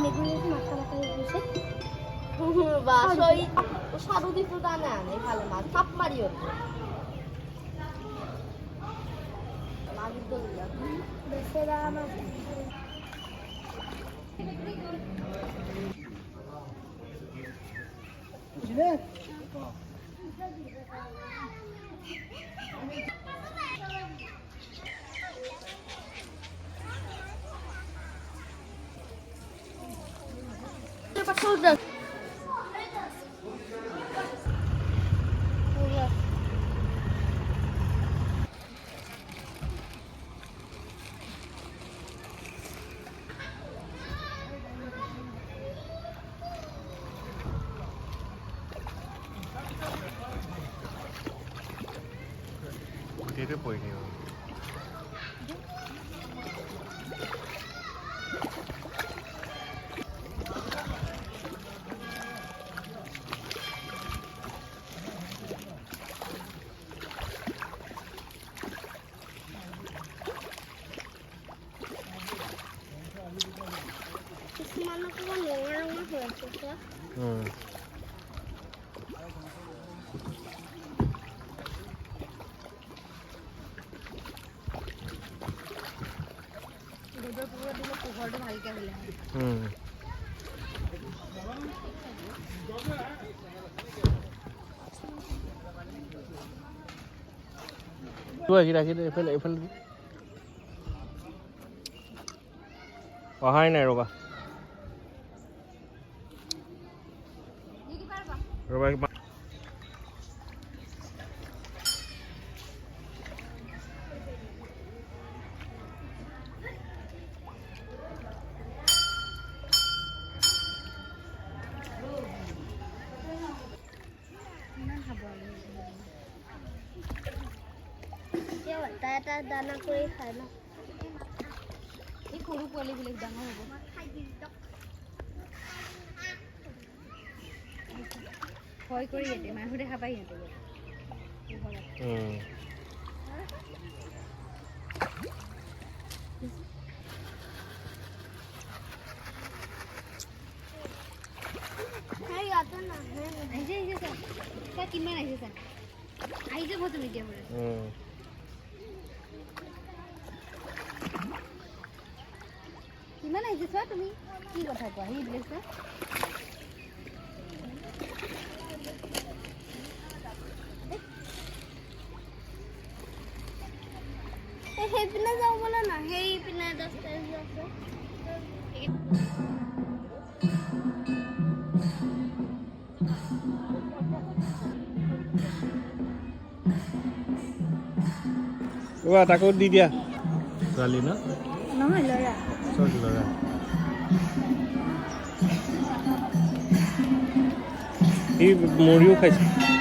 মেগুলিকে মাথা মাথা দিয়েছে বাস ওই সারুদি তো টানে আনে খালে মাছ থাপ মারি ওর মাছ তো বেসেরা মাছ বুঝলে Soldier. Dito po ini. Mana ko ngorong hয়েছে স্যার দুধৰ পুৰা দিলে পোহৰটো ভালকে হলে ৰাখি দে এইফালে অহাই নাই ৰবা ৰবা এটা দানা কৰি খায় ন এই সৰু পোৱালিবিলাক ডাঙৰ হ'ব ভয় কৰি ইয়াতে মানুহ দেখা পাই সিহঁতে কিমান আহিছে আহি যাব তুমি এতিয়া কিমান আহিছে চোৱা তুমি কি কথা কোৱা সেইবিলাক চোৱা সেইপিনে যাওঁ বোলে না সেইপিনে দহটা আছে তাকো দি দিয়া ছোৱালী ন নহয় ল'ৰা চব ল'ৰা সি মৰিও খাইছে